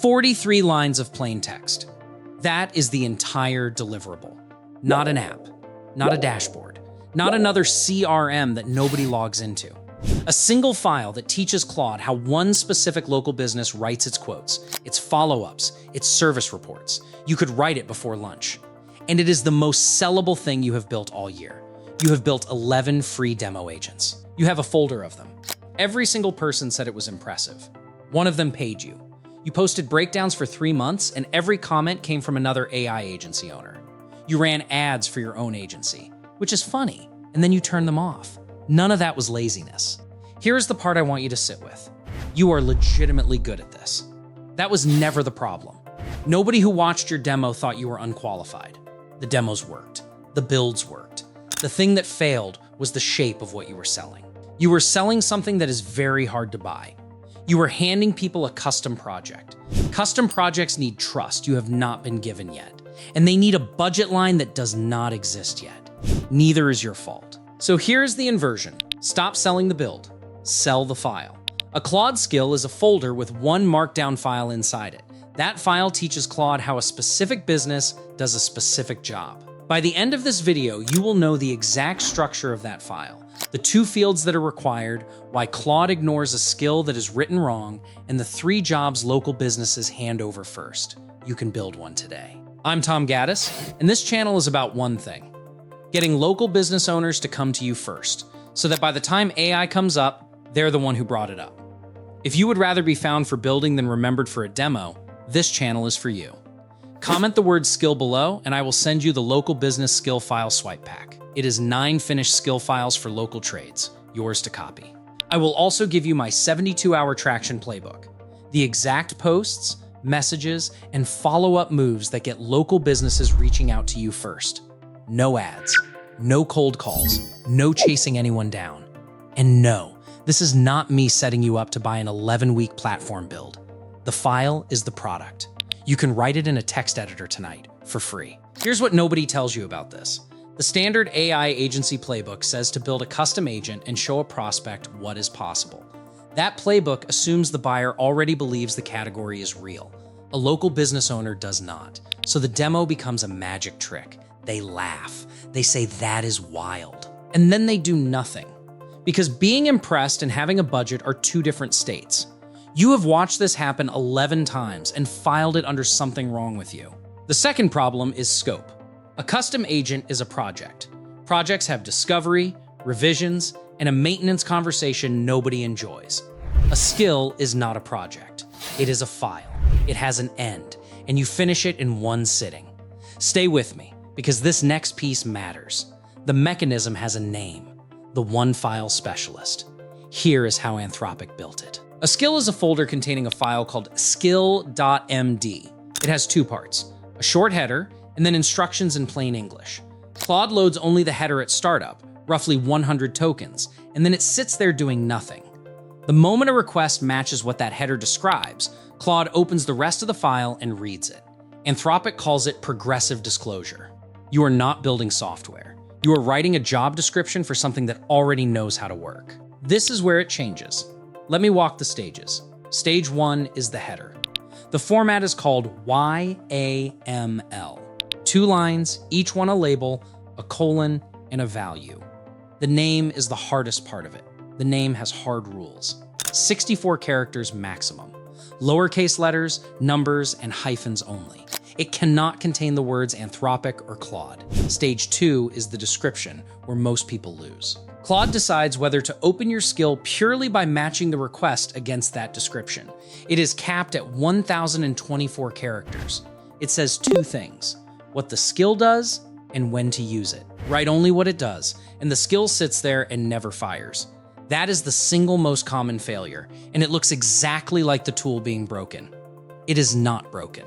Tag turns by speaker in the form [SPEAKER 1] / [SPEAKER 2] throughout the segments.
[SPEAKER 1] 43 lines of plain text. That is the entire deliverable. Not an app, not a dashboard, not another CRM that nobody logs into. A single file that teaches Claude how one specific local business writes its quotes, its follow-ups, its service reports. You could write it before lunch. And it is the most sellable thing you have built all year. You have built 11 free demo agents. You have a folder of them. Every single person said it was impressive. One of them paid you. You posted breakdowns for 3 months, and every comment came from another AI agency owner. You ran ads for your own agency, which is funny, and then you turned them off. None of that was laziness. Here is the part I want you to sit with. You are legitimately good at this. That was never the problem. Nobody who watched your demo thought you were unqualified. The demos worked. The builds worked. The thing that failed was the shape of what you were selling. You were selling something that is very hard to buy. You were handing people a custom project. Custom projects need trust you have not been given yet, and they need a budget line that does not exist yet. Neither is your fault. So here's the inversion. Stop selling the build. Sell the file. A Claude Skill is a folder with one markdown file inside it. That file teaches Claude how a specific business does a specific job. By the end of this video, you will know the exact structure of that file, the 2 fields that are required, why Claude ignores a skill that is written wrong, and the 3 jobs local businesses hand over first. You can build one today. I'm Tom Gaddis, and this channel is about one thing: getting local business owners to come to you first, so that by the time AI comes up, they're the one who brought it up. If you would rather be found for building than remembered for a demo, this channel is for you. Comment the word skill below, and I will send you the local business skill file swipe pack. It is 9 finished skill files for local trades, yours to copy. I will also give you my 72-hour traction playbook, the exact posts, messages, and follow-up moves that get local businesses reaching out to you first. No ads, no cold calls, no chasing anyone down. And no, this is not me setting you up to buy an 11-week platform build. The file is the product. You can write it in a text editor tonight for free. Here's what nobody tells you about this. The standard AI agency playbook says to build a custom agent and show a prospect what is possible. That playbook assumes the buyer already believes the category is real. A local business owner does not. So the demo becomes a magic trick. They laugh. They say that is wild. And then they do nothing. Because being impressed and having a budget are 2 different states. You have watched this happen 11 times and filed it under something wrong with you. The second problem is scope. A custom agent is a project. Projects have discovery, revisions, and a maintenance conversation nobody enjoys. A skill is not a project. It is a file. It has an end, and you finish it in one sitting. Stay with me, because this next piece matters. The mechanism has a name: the one file specialist. Here is how Anthropic built it. A skill is a folder containing a file called skill.md. It has 2 parts, a short header and then instructions in plain English. Claude loads only the header at startup, roughly 100 tokens, and then it sits there doing nothing. The moment a request matches what that header describes, Claude opens the rest of the file and reads it. Anthropic calls it progressive disclosure. You are not building software. You are writing a job description for something that already knows how to work. This is where it changes. Let me walk the stages. Stage 1 is the header. The format is called YAML. 2 lines, each one a label, a colon, and a value. The name is the hardest part of it. The name has hard rules. 64 characters maximum. Lowercase letters, numbers, and hyphens only. It cannot contain the words Anthropic or Claude. Stage 2 is the description, where most people lose. Claude decides whether to open your skill purely by matching the request against that description. It is capped at 1,024 characters. It says 2 things: what the skill does and when to use it. Write only what it does, and the skill sits there and never fires. That is the single most common failure, and it looks exactly like the tool being broken. It is not broken.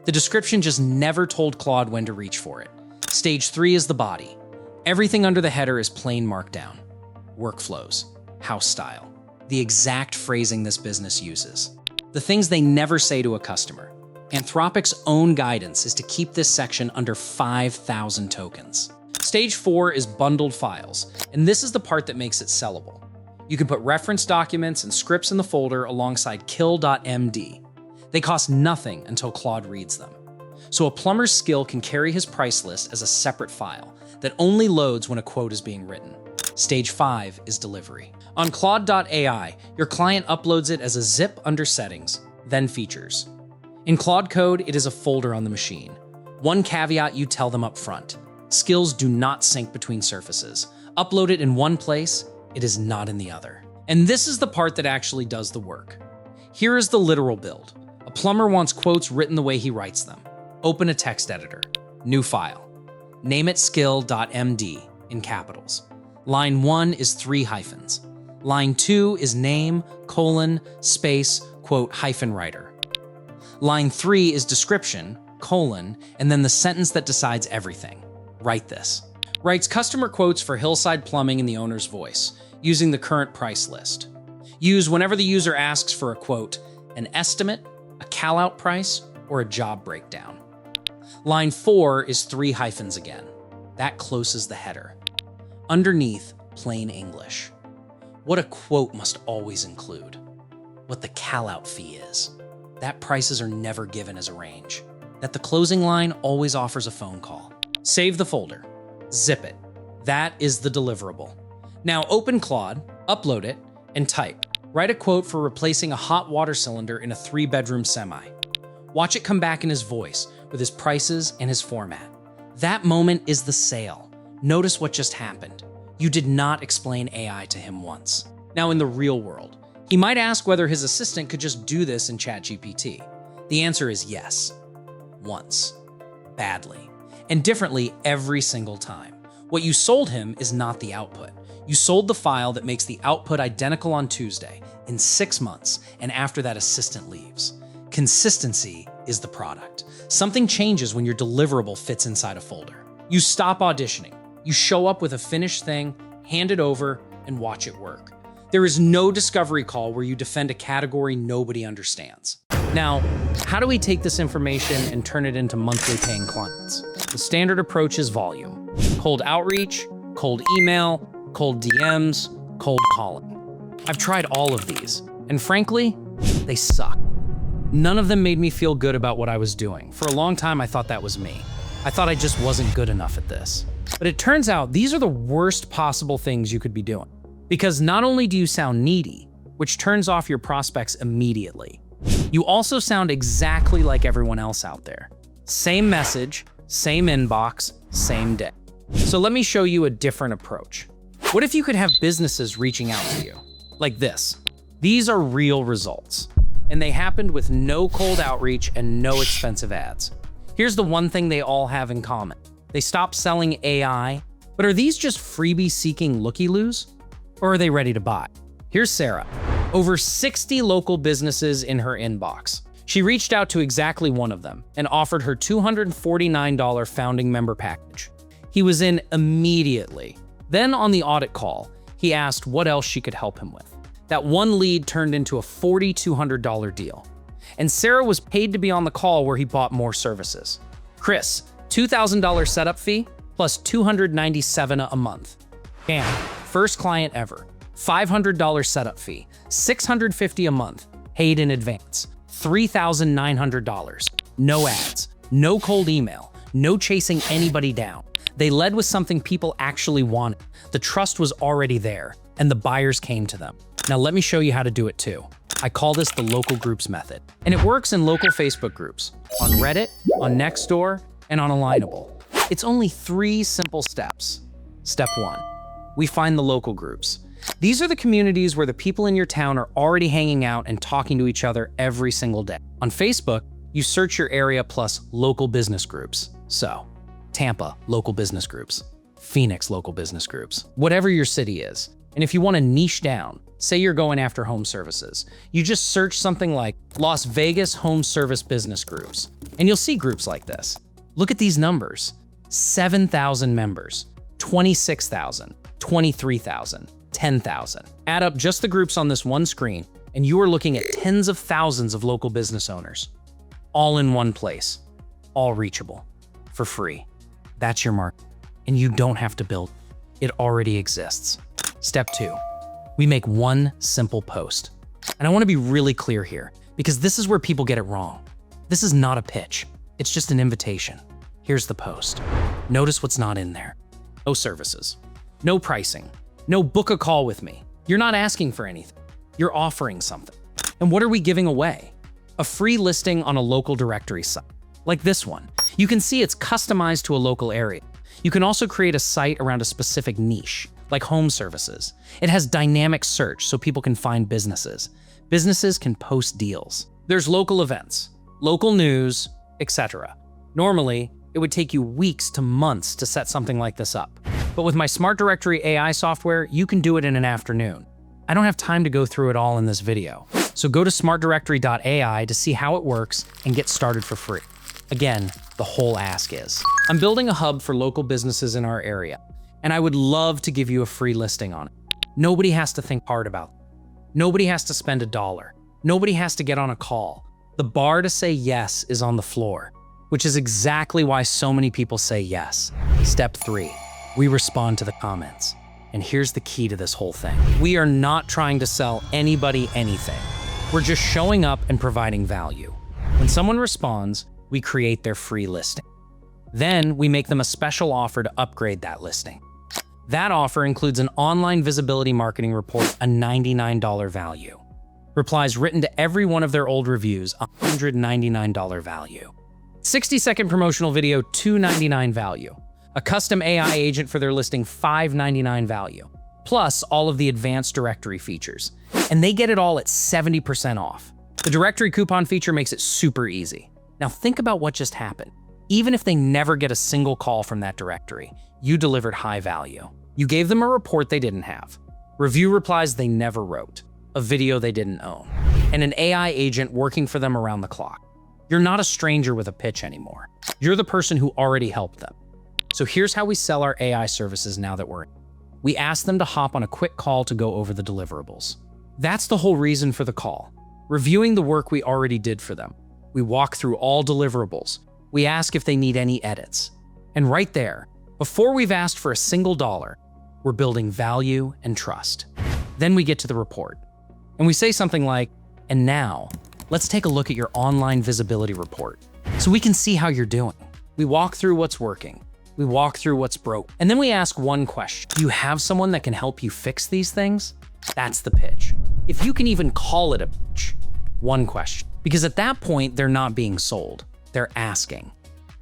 [SPEAKER 1] The description just never told Claude when to reach for it. Stage 3 is the body. Everything under the header is plain markdown. Workflows, house style, the exact phrasing this business uses. The things they never say to a customer. Anthropic's own guidance is to keep this section under 5,000 tokens. Stage 4 is bundled files, and this is the part that makes it sellable. You can put reference documents and scripts in the folder alongside kill.md. They cost nothing until Claude reads them. So a plumber's skill can carry his price list as a separate file that only loads when a quote is being written. Stage 5 is delivery. On Claude.ai, your client uploads it as a zip under settings, then features. In Claude Code, it is a folder on the machine. One caveat you tell them up front: skills do not sync between surfaces. Upload it in one place, it is not in the other. And this is the part that actually does the work. Here is the literal build. A plumber wants quotes written the way he writes them. Open a text editor. New file. Name it skill.md in capitals. Line 1 is 3 hyphens. Line 2 is name, colon, space, quote, hyphen writer. Line 3 is description, colon, and then the sentence that decides everything. Write this. Writes customer quotes for Hillside Plumbing in the owner's voice, using the current price list. Use whenever the user asks for a quote, an estimate, a call-out price, or a job breakdown. Line 4 is 3 hyphens again. That closes the header. Underneath, plain English. What a quote must always include. What the call-out fee is. That prices are never given as a range. That the closing line always offers a phone call. Save the folder. Zip it. That is the deliverable. Now open Claude, upload it, and type. Write a quote for replacing a hot water cylinder in a 3-bedroom semi. Watch it come back in his voice with his prices and his format. That moment is the sale. Notice what just happened. You did not explain AI to him once. Now in the real world, he might ask whether his assistant could just do this in ChatGPT. The answer is yes. Once. Badly. And differently every single time. What you sold him is not the output. You sold the file that makes the output identical on Tuesday, in 6 months, and after that assistant leaves. Consistency is the product. Something changes when your deliverable fits inside a folder. You stop auditioning. You show up with a finished thing, hand it over, and watch it work. There is no discovery call where you defend a category nobody understands. Now, how do we take this information and turn it into monthly paying clients? The standard approach is volume. Cold outreach, cold email, cold DMs, cold calling. I've tried all of these, and frankly, they suck. None of them made me feel good about what I was doing. For a long time, I thought that was me. I thought I just wasn't good enough at this. But it turns out these are the worst possible things you could be doing. Because not only do you sound needy, which turns off your prospects immediately, you also sound exactly like everyone else out there. Same message, same inbox, same day. So let me show you a different approach. What if you could have businesses reaching out to you? Like this. These are real results. And they happened with no cold outreach and no expensive ads. Here's the one thing they all have in common. They stopped selling AI, but are these just freebie-seeking looky-loos? Or are they ready to buy? Here's Sarah. Over 60 local businesses in her inbox. She reached out to exactly one of them and offered her $249 founding member package. He was in immediately. Then on the audit call, he asked what else she could help him with. That one lead turned into a $4,200 deal. And Sarah was paid to be on the call where he bought more services. Chris, $2,000 setup fee plus $297 a month. Bam, first client ever. $500 setup fee, $650 a month, paid in advance. $3,900. No ads, no cold email, no chasing anybody down. They led with something people actually wanted. The trust was already there, and the buyers came to them. Now let me show you how to do it too. I call this the local groups method, and it works in local Facebook groups, on Reddit, on Nextdoor, and on Alignable. It's only 3 simple steps. Step 1, we find the local groups. These are the communities where the people in your town are already hanging out and talking to each other every single day. On Facebook, you search your area plus local business groups. So, Tampa, local business groups. Phoenix, local business groups. Whatever your city is. And if you want to niche down, say you're going after home services, you just search something like Las Vegas home service business groups, and you'll see groups like this. Look at these numbers. 7,000 members, 26,000, 23,000, 10,000. Add up just the groups on this one screen, and you are looking at tens of thousands of local business owners, all in one place, all reachable, for free. That's your market, and you don't have to build. It already exists. Step 2, we make one simple post. And I want to be really clear here, because this is where people get it wrong. This is not a pitch. It's just an invitation. Here's the post. Notice what's not in there. No services, no pricing, no book a call with me. You're not asking for anything. You're offering something. And what are we giving away? A free listing on a local directory site, like this one. You can see it's customized to a local area. You can also create a site around a specific niche, like home services. It has dynamic search so people can find businesses. Businesses can post deals. There's local events, local news, etc. Normally, it would take you weeks to months to set something like this up. But with my Smart Directory AI software, you can do it in an afternoon. I don't have time to go through it all in this video. So go to smartdirectory.ai to see how it works and get started for free. Again, the whole ask is, I'm building a hub for local businesses in our area, and I would love to give you a free listing on it. Nobody has to think hard about it. Nobody has to spend $1. Nobody has to get on a call. The bar to say yes is on the floor, which is exactly why so many people say yes. Step 3, we respond to the comments. And here's the key to this whole thing. We are not trying to sell anybody anything. We're just showing up and providing value. When someone responds, we create their free listing. Then we make them a special offer to upgrade that listing. That offer includes an online visibility marketing report, a $99 value. Replies written to every one of their old reviews, a $199 value. 60-second promotional video, $299 value. A custom AI agent for their listing, $599 value. Plus all of the advanced directory features. And they get it all at 70% off. The directory coupon feature makes it super easy. Now think about what just happened. Even if they never get a single call from that directory, you delivered high value. You gave them a report they didn't have, review replies they never wrote, a video they didn't own, and an AI agent working for them around the clock. You're not a stranger with a pitch anymore. You're the person who already helped them. So here's how we sell our AI services now that we're in. We ask them to hop on a quick call to go over the deliverables. That's the whole reason for the call. Reviewing the work we already did for them. We walk through all deliverables. We ask if they need any edits. And right there, before we've asked for a single dollar, we're building value and trust. Then we get to the report. And we say something like, and now, let's take a look at your online visibility report so we can see how you're doing. We walk through what's working. We walk through what's broke. And then we ask one question. Do you have someone that can help you fix these things? That's the pitch. If you can even call it a pitch. One question. Because at that point, they're not being sold. They're asking.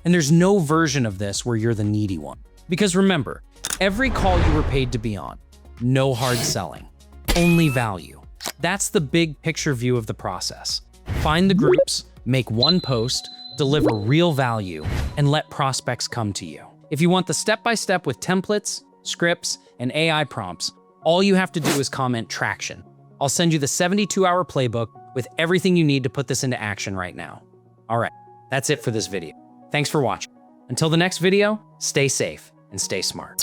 [SPEAKER 1] And there's no version of this where you're the needy one. Because remember, every call you were paid to be on. No hard selling. Only value. That's the big picture view of the process. Find the groups, make one post, deliver real value, and let prospects come to you. If you want the step-by-step with templates, scripts, and AI prompts, all you have to do is comment traction. I'll send you the 72-hour playbook with everything you need to put this into action right now. All right, that's it for this video. Thanks for watching. Until the next video, stay safe and stay smart.